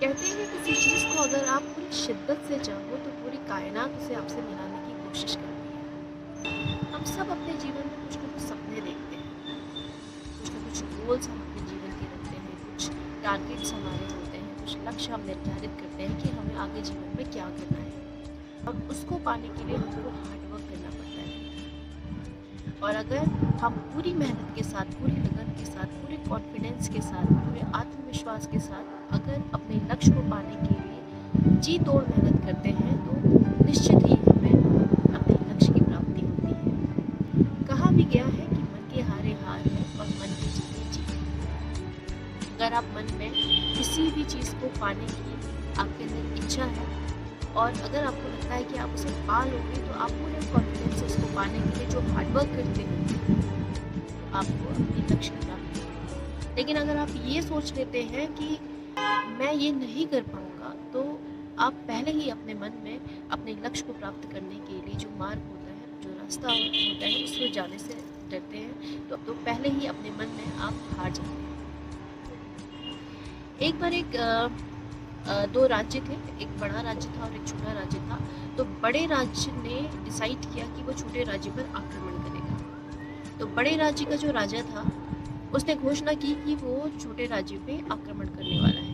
कहते हैं कि किसी चीज़ को अगर आप पूरी शिद्दत से चाहो तो पूरी कायनात उसे आपसे मिलाने की कोशिश करती है। हम सब अपने जीवन में कुछ ना कुछ सपने देखते हैं, कुछ ना कुछ गोल्स हम अपने जीवन के रखते हैं, कुछ टारगेट्स हमारे होते हैं, कुछ लक्ष्य हम निर्धारित करते हैं कि हमें आगे जीवन में क्या करना है और उसको पाने के लिए हमको हार्ड वर्क करना पड़ता है। और अगर हम पूरी मेहनत के साथ, पूरी लगन के साथ, पूरे कॉन्फिडेंस के साथ, पूरे आत्मविश्वास के साथ अगर अपने लक्ष्य को पाने के लिए जी तोड़ मेहनत करते हैं तो निश्चित ही हमें अपने लक्ष्य की प्राप्ति होती है। कहा भी गया है कि मन के हारे हार है और मन के जीते जीत है। अगर आप मन में किसी भी चीज़ को पाने की आपके अंदर इच्छा है और अगर आपको लगता है कि आप उसे पा लोगे तो आप पूरे कॉन्फिडेंस से उसको पाने के लिए जो हार्डवर्क करते हो तो आपको अपने लक्ष्य की प्राप्ति होगी। लेकिन अगर आप ये सोच लेते हैं कि मैं ये नहीं कर पाऊँगा तो आप पहले ही अपने मन में अपने लक्ष्य को प्राप्त करने के लिए जो मार्ग होता है, जो रास्ता होता है उसमें जाने से डरते हैं तो पहले ही अपने मन में आप हार जाते हैं। एक बार दो राज्य थे, एक बड़ा राज्य था और एक छोटा राज्य था। तो बड़े राज्य ने डिसाइड किया कि वो छोटे राज्य पर आक्रमण करेगा। तो बड़े राज्य का जो राजा था उसने घोषणा की कि वो छोटे राज्य पे आक्रमण करने वाला है।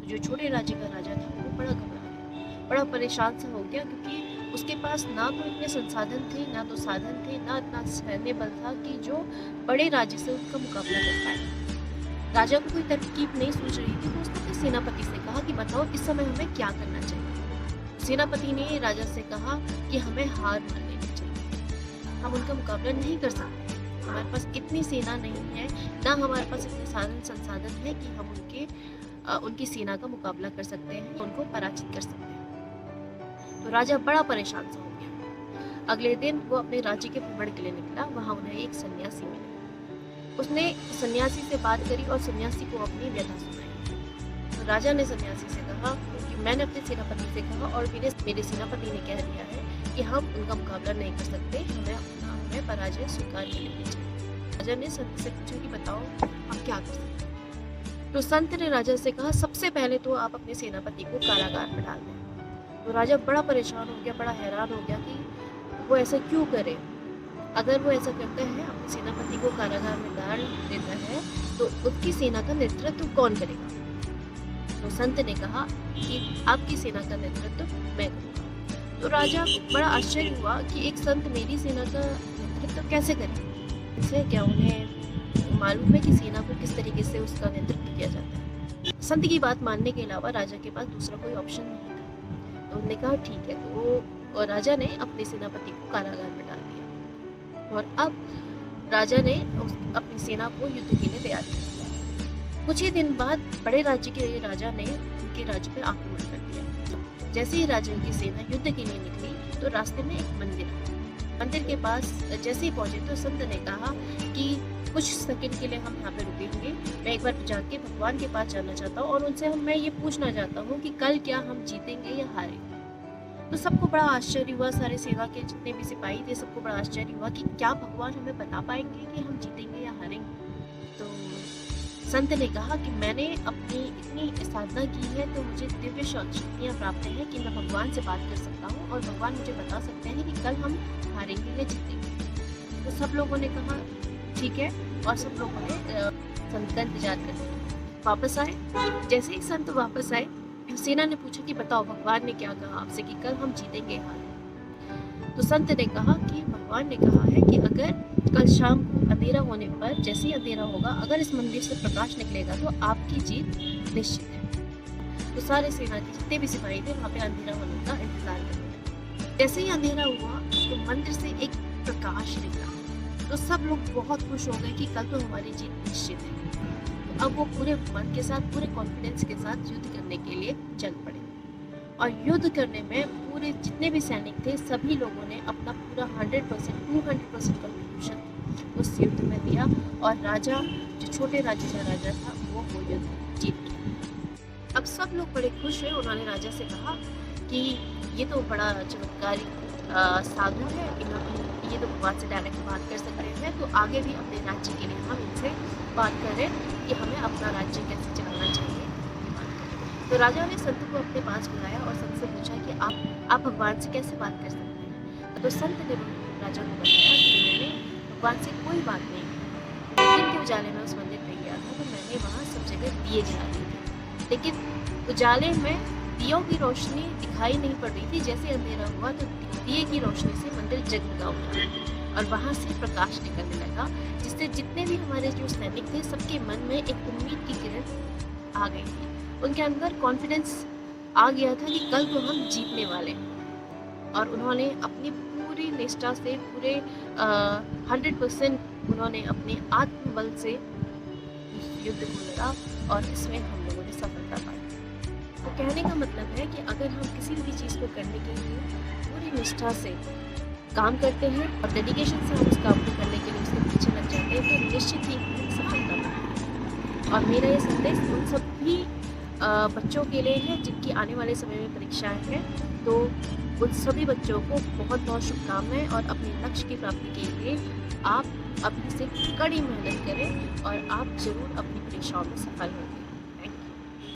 तो जो छोटे राज्य का राजा था वो बड़ा घबरा गया, बड़ा परेशान सा हो गया क्योंकि उसके पास ना तो इतने संसाधन थे, ना तो साधन थे, ना इतना सैन्य बल था कि जो बड़े राज्य से उनका मुकाबला कर पाए। राजा को कोई तरकीब नहीं सूझ रही थी तो उसने अपने सेनापति से कहा कि बताओ इस समय हमें क्या करना चाहिए। सेनापति ने राजा से कहा कि हमें हार मान लेनी चाहिए, हम उनका मुकाबला नहीं कर सकते, हमारे पास इतनी सेना नहीं है, ना हमारे पास इतने साधन संसाधन है कि हम उनकी सेना का मुकाबला कर सकते हैं, उनको पराजित कर सकते हैं। तो राजा बड़ा परेशान सा हो गया। अगले दिन वो अपने राज्य के भ्रमण के लिए निकला। वहाँ उन्हें एक सन्यासी मिला। उसने सन्यासी से बात करी और सन्यासी को अपनी व्यथा सुनाई। तो राजा ने सन्यासी से कहा कि मैंने अपने सेनापति से कहा और मेरे सेनापति ने कह दिया है कि हम उनका मुकाबला नहीं कर सकते, हमें पराजय स्वीकार कर लेनी चाहिए। राजा ने संत से पूछा कि बताओ हम क्या कर सकते हैं। तो संत ने राजा से कहा सबसे पहले तो आप अपने सेनापति को कारागार में डाल दें। तो राजा बड़ा परेशान हो गया, बड़ा हैरान हो गया कि वो ऐसा क्यों करे। अगर वो ऐसा करता है, अपने सेनापति को कारागार में डाल देता है तो उसकी सेना का नेतृत्व कौन करेगा। तो संत ने कहा कि आपकी सेना का नेतृत्व मैं करूँगा। तो राजा को बड़ा आश्चर्य हुआ कि एक संत मेरी सेना का नेतृत्व कैसे करे। इससे क्या उन्हें मालूम है कि सेना को किस तरीके से उसका नेतृत्व किया जाता है। संत की बात मानने के अलावा राजा के पास दूसरा कोई ऑप्शन नहीं था। तो उन्होंने कहा ठीक है। तो राजा ने अपने सेनापति को कारागार में डाल दिया और अब राजा ने अपनी सेना को युद्ध के लिए तैयार किया। कुछ ही दिन बाद बड़े राज्य के राजा ने उनके राज्य पर आक्रमण कर दिया। जैसे ही राजा की सेना युद्ध के लिए निकली तो रास्ते में एक मंदिर के पास जैसे ही पहुंचे तो संत ने कहा कि कुछ सेकंड के लिए हम यहाँ पे रुकेंगे, मैं एक बार जाके भगवान के पास जाना चाहता हूँ और उनसे मैं ये पूछना चाहता हूँ कि कल क्या हम जीतेंगे या हारेंगे। तो सबको बड़ा आश्चर्य हुआ, सारे सेना के जितने भी सिपाही थे सबको बड़ा आश्चर्य हुआ कि क्या भगवान हमें बता पाएंगे कि हम जीतेंगे या हारेंगे। तो संत ने कहा कि मैंने अपनी इतनी साधना की है तो मुझे दिव्य शक्तियाँ प्राप्त हैं कि मैं भगवान से बात कर सकता हूँ और भगवान मुझे बता सकते हैं कि कल हम हारेंगे या जीतेंगे। तो सब लोगों ने कहा ठीक है और सब लोगों ने संत का इंतजार कर लिया। वापस आए। जैसे ही संत वापस आए सेना ने पूछा कि बताओ भगवान ने क्या कहा आपसे कि कल हम जीतेंगे हारेंगे। तो संत ने कहा कि भगवान ने कहा है कि अगर कल शाम को अंधेरा होने पर, जैसे ही अंधेरा होगा, अगर इस मंदिर से प्रकाश निकलेगा तो आपकी जीत निश्चित है। तो सारे सेना के जितने भी सिपाही थे वहाँ पे अंधेरा होने का इंतजार करने लगे। जैसे ही अंधेरा हुआ तो मंदिर से एक प्रकाश निकला तो सब लोग बहुत खुश हो गए कि कल तो हमारी जीत निश्चित है। अब वो पूरे मन के साथ, पूरे कॉन्फिडेंस के साथ युद्ध करने के लिए चल पड़े और युद्ध करने में पूरे जितने भी सैनिक थे सभी लोगों ने अपना पूरा 200% कंट्रीब्यूशन उस युद्ध में दिया और राजा, जो छोटे राज्य का राजा था, वो युद्ध जीत गया। अब सब लोग बड़े खुश हैं। उन्होंने राजा से कहा कि ये तो बड़ा चमत्कारी साधु है, ये तो भगवान से डायरेक्ट बात कर सकते हैं, तो आगे भी अपने राज्य के लिए हम इनसे बात करें कि हमें अपना राज्य कैसे चलाना चाहिए। तो राजा ने संत को अपने पास बुलाया और संत से पूछा कि आप भगवान से कैसे बात कर सकते हैं। तो संत ने राजा को बताया कि मैंने भगवान से कोई बात नहीं की। दिन के उजाले में उस मंदिर पे गया था तो मैंने वहाँ सब जगह दिए जला दिए थे, लेकिन उजाले में दियों की रोशनी दिखाई नहीं पड़ रही थी। जैसे अंधेरा हुआ तो दिए की रोशनी से मंदिर जगमगा उठा और वहाँ से प्रकाश निकलने लगा, जिससे जितने भी हमारे जो सैनिक थे सबके मन में एक उम्मीद की किरण आ गई थी। उनके अंदर कॉन्फिडेंस आ गया था कि कल को हम जीतने वाले हैं। और उन्होंने अपनी पूरी निष्ठा से पूरे 100% उन्होंने अपने आत्मबल से युद्ध को लड़ा और इसमें हम लोगों ने सफलता पाई। तो कहने का मतलब है कि अगर हम किसी भी चीज़ को करने के लिए पूरी निष्ठा से काम करते हैं और डेडिकेशन से हम उस काम को करने के लिए उसके पीछे लग जाते हैं तो निश्चित ही हमें सफलता मिलती है। और मेरा ये संदेश उन सभी बच्चों के लिए है जिनकी आने वाले समय में परीक्षाएं हैं। तो उन सभी बच्चों को बहुत बहुत शुभकामनाएं और अपने लक्ष्य की प्राप्ति के लिए आप अभी से कड़ी मेहनत करें और आप ज़रूर अपनी परीक्षाओं में सफल होंगे।